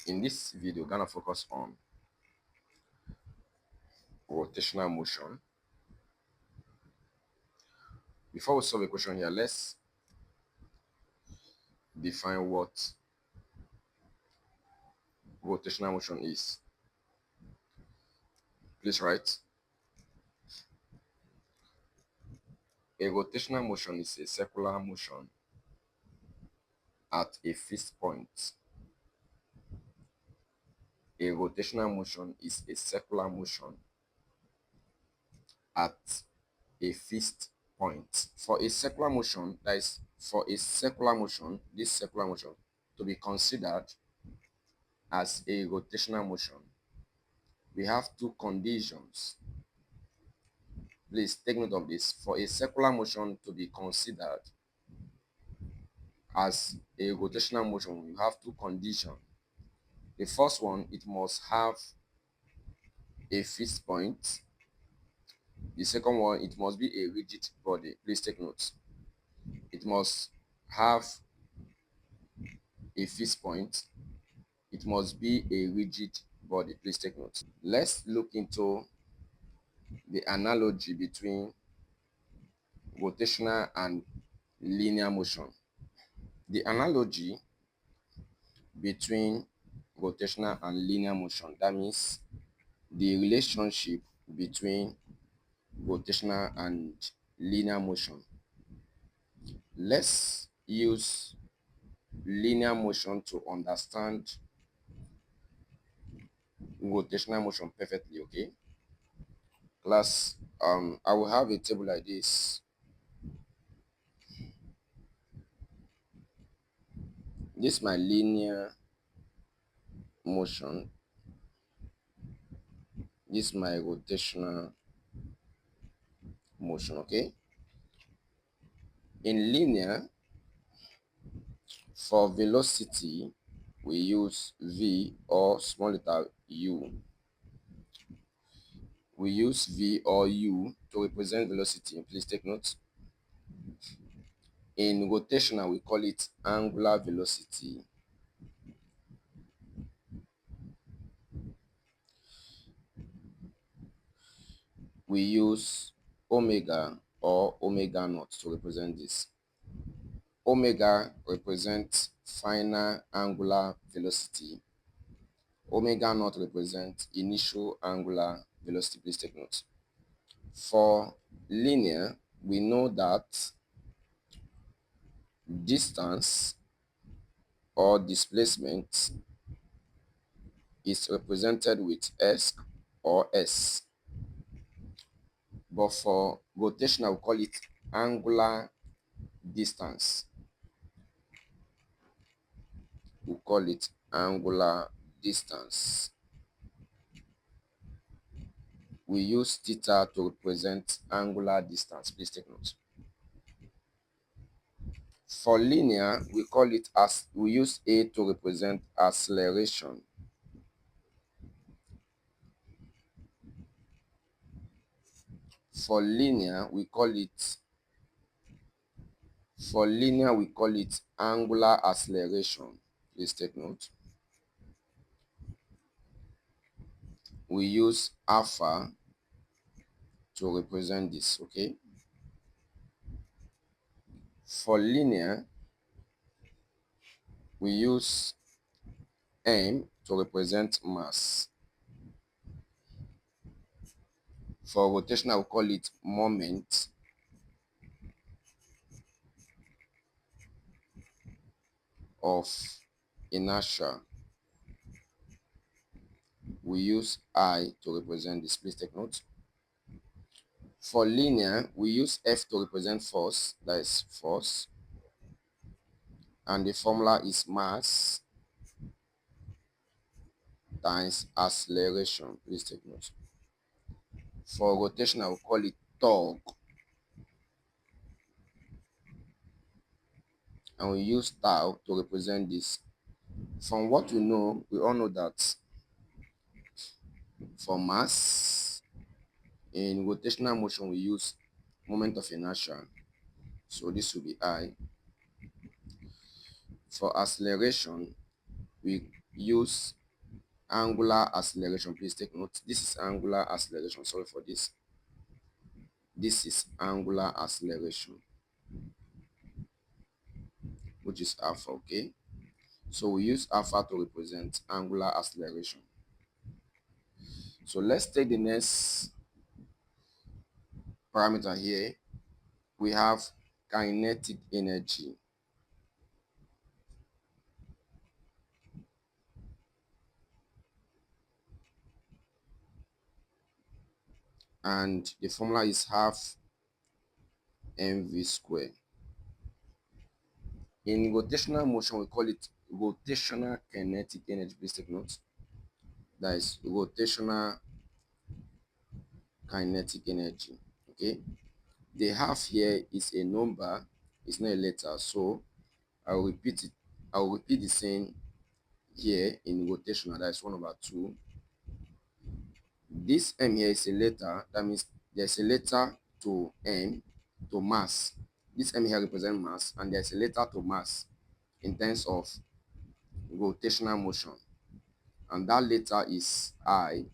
In this video, we're gonna focus on rotational motion. Before we solve a question here, let's define what rotational motion is. Please write. A rotational motion is a circular motion at a fixed point. A rotational motion is a circular motion at a fixed point. For a circular motion, that is, for a circular motion, this circular motion to be considered as a rotational motion, we have two conditions. Please take note of this. For a circular motion to be considered as a rotational motion, you have two conditions. The first one, it must have a fixed point. The second one, it must be a rigid body. Please take note. It must have a fixed point. It must be a rigid body. Please take note. Let's look into the analogy between rotational and linear motion. The analogy between rotational and linear motion, that means the relationship between rotational and linear motion. Let's use linear motion to understand rotational motion perfectly, okay? Class, I will have a table like this. This is my linear motion. This is my rotational motion, okay? In linear, for velocity, we use v or small letter u. We use v or u to represent velocity. Please take note. In rotational, we call it angular velocity. We use omega or omega naught to represent this. Omega represents final angular velocity. Omega naught represents initial angular velocity. Please take note. For linear, we know that distance or displacement is represented with s or s. But for rotational, we call it angular distance. We call it angular distance. We use theta to represent angular distance. Please take note. For linear, we call it as we use a to represent acceleration. For linear, we call it angular acceleration. Please take note. We use alpha to represent this, okay? For linear, we use m to represent mass. For rotational, we call it moment. Of inertia, we use I to represent this. Please take note. For linear, we use F to represent force, that is force, and the formula is mass times acceleration. Please take note. For rotational, we call it torque, and we use tau to represent this. From what we know, we all know that for mass, in rotational motion, we use moment of inertia, so this will be I. For acceleration, we use angular acceleration. Please take note. This is angular acceleration. Sorry for this. This is angular acceleration, which is alpha. Okay. So we use alpha to represent angular acceleration. So let's take the next parameter here. We have kinetic energy. And the formula is half mv squared. In rotational motion, we call it rotational kinetic energy. Please take note. That is rotational kinetic energy. Okay. The half here is a number, it's not a letter. So I'll repeat it. I'll repeat the same here in rotational. That is 1/2. This m here is a letter. That means there's a letter to m, to mass. This m here represents mass, and there's a letter to mass in terms of rotational motion, and that letter is I,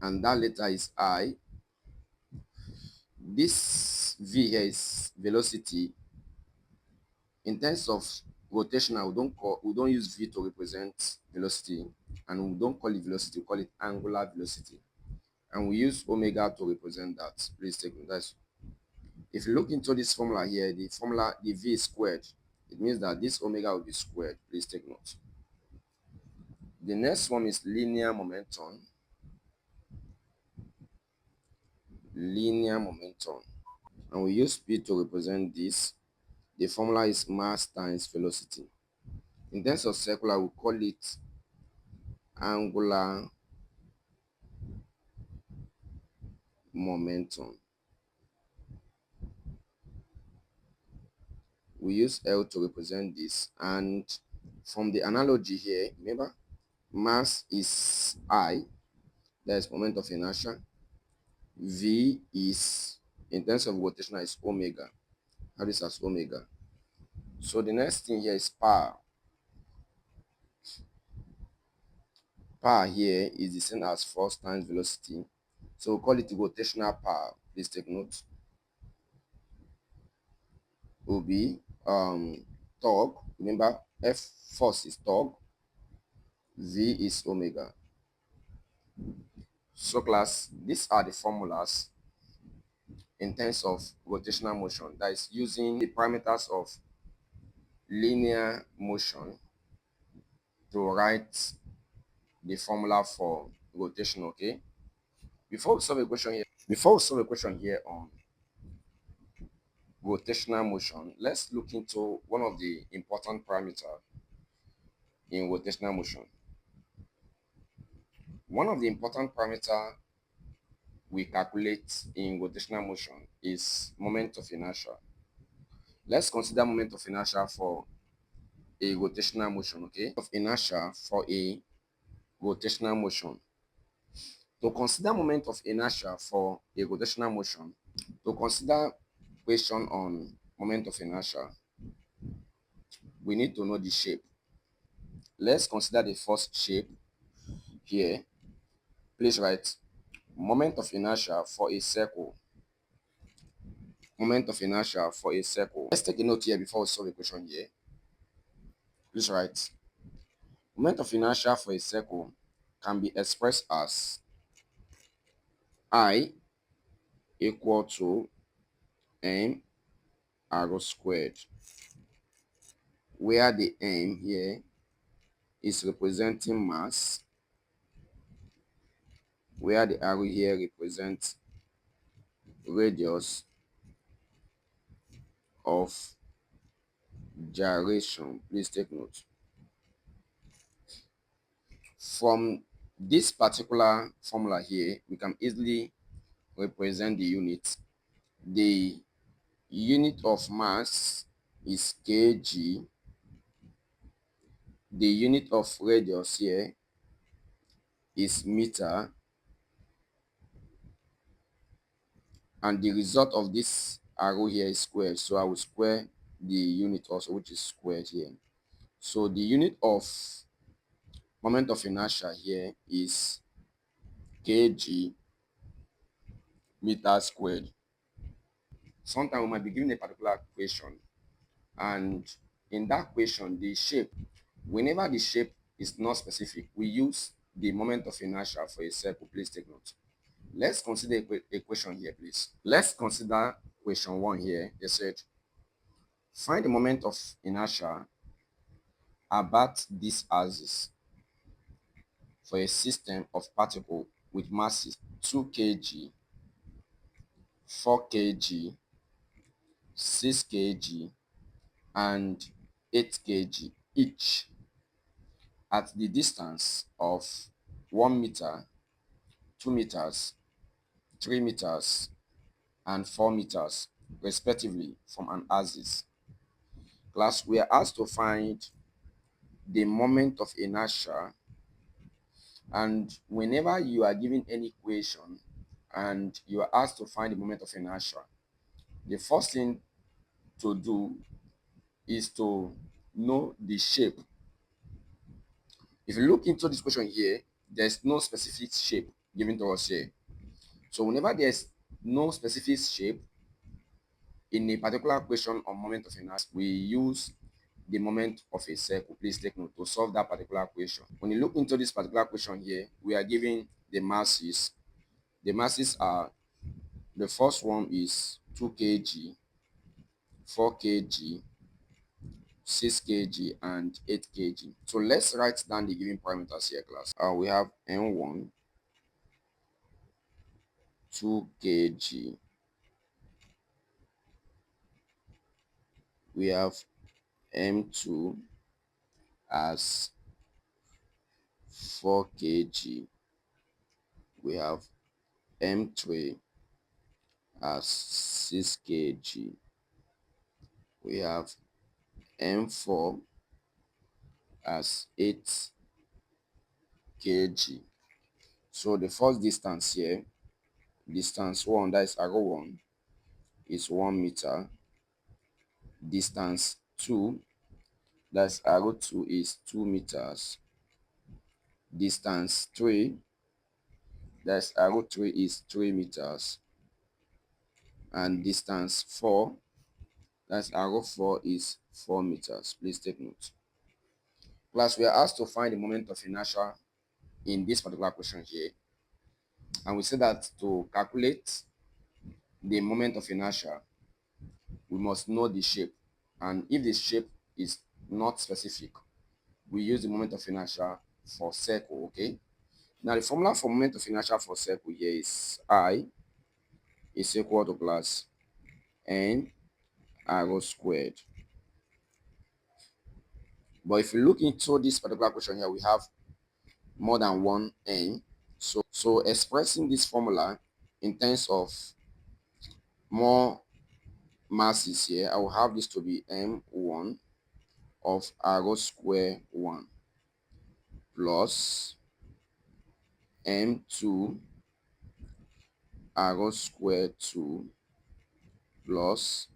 and that letter is I. This v here is velocity. In terms of rotational, we don't use v to represent velocity, and we don't call it velocity, we call it angular velocity, and we use omega to represent that. Please take note. That's, if you look into this formula here, the v is squared. It means that this omega will be squared. Please take note. The next one is linear momentum. Linear momentum, and we use p to represent this. The formula is mass times velocity. In terms of circular, we call it angular momentum. We use L to represent this, and from the analogy here, remember, mass is I, that is moment of inertia. V is, in terms of rotational, is omega. Have this as omega. So the next thing here is power. Power here is the same as force times velocity. So we'll call it rotational power. Please take note. Will be torque. Remember, F force is torque, V is omega. So class, these are the formulas in terms of rotational motion. That is using the parameters of linear motion to write the formula for rotation. Okay. Before we solve a question here on rotational motion, let's look into one of the important parameters in rotational motion. One of the important parameters we calculate in rotational motion is moment of inertia. Let's consider moment of inertia for a rotational motion. Okay, of inertia for a rotational motion. To consider moment of inertia for a rotational motion, to consider question on moment of inertia, we need to know the shape. Let's consider the first shape here. Please write moment of inertia for a circle. Moment of inertia for a circle. Let's take a note here before we solve the question here. Please write moment of inertia for a circle can be expressed as I equal to m r squared, where the m here is representing mass, where the arrow here represents radius of gyration. Please take note. From this particular formula here, we can easily represent the unit. The unit of mass is kg. The unit of radius here is meter, and the result of this arrow here is squared. So I will square the unit also, which is squared here. So the unit of moment of inertia here is kg meter squared. Sometimes we might be given a particular question, and in that question, the shape, whenever the shape is not specific, we use the moment of inertia for a circle. Please take note. Let's consider a question here, please. Let's consider question 1 here. They said, find the moment of inertia about this axis for a system of particles with masses 2 kg, 4 kg, 6 kg, and 8 kg each at the distance of 1 meter, 2 meters, 3 meters, and 4 meters, respectively, from an axis. Class, we are asked to find the moment of inertia, and whenever you are given any equation and you are asked to find the moment of inertia, the first thing to do is to know the shape. If you look into this question here, there's no specific shape given to us here. So whenever there's no specific shape in a particular question on moment of inertia, we use the moment of a circle. Please take note to solve that particular question. When you look into this particular question here, we are given the masses. The masses are, the first one is 2 kg, 4 kg, 6 kg, and 8 kg. So let's write down the given parameters here, class. We have M1, 2 kg. We have M2 as 4 kg. We have M3 as 6 kg. We have M4 as 8 kg. So the first distance here, distance 1, that is arrow 1, is 1 meter. Distance 2, that's arrow 2, is 2 meters. Distance 3, that's arrow 3, is 3 meters. And distance 4, that's arrow 4, is 4 meters. Please take note. Plus, we are asked to find the moment of inertia in this particular question here. And we say that to calculate the moment of inertia, we must know the shape. And if the shape is not specific, we use the moment of inertia for circle, okay? Now, the formula for moment of inertia for circle here is I is equal to plus N arrow squared. But if you look into this particular question here, we have more than one N. So expressing this formula in terms of more masses here, I will have this to be M1 of arrow square 1 plus M2 arrow square 2 plus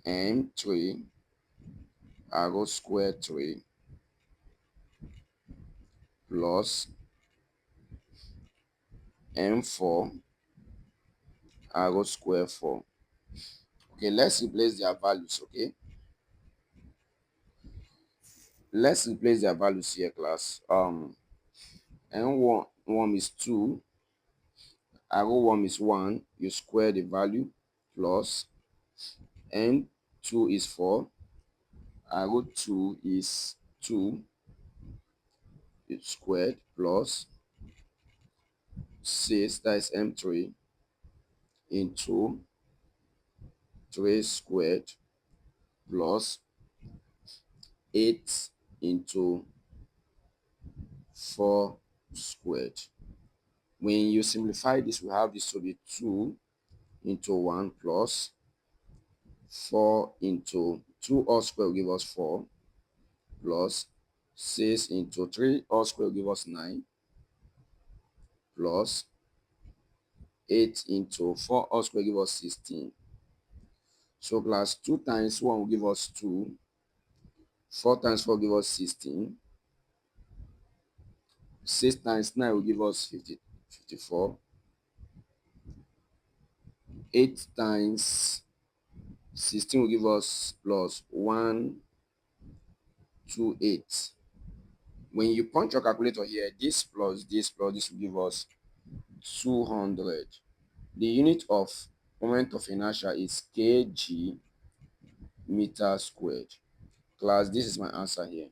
M3 arrow square 3 plus M4 arrow square 4. Okay, let's replace their values, okay? Let's replace their values here, class. M1 is 2, arrow 1 is 1, you square the value, plus M2 is 4, arrow 2 is 2, it's squared, plus 6, that is M3, into 3 squared, plus 8 into 4 squared. When you simplify this, we have this to be 2 into 1 plus 4 into 2 all square will give us 4 plus 6 into 3 all square will give us 9 plus 8 into 4 all square will give us 16. So class, 2 times 1 will give us 2 4 times 4 give us 16. 6 times 9 will give us 54. 8 times 16 will give us plus 128. When you punch your calculator here, this plus this will give us 200. The unit of moment of inertia is kg meter squared. Class, this is my answer here.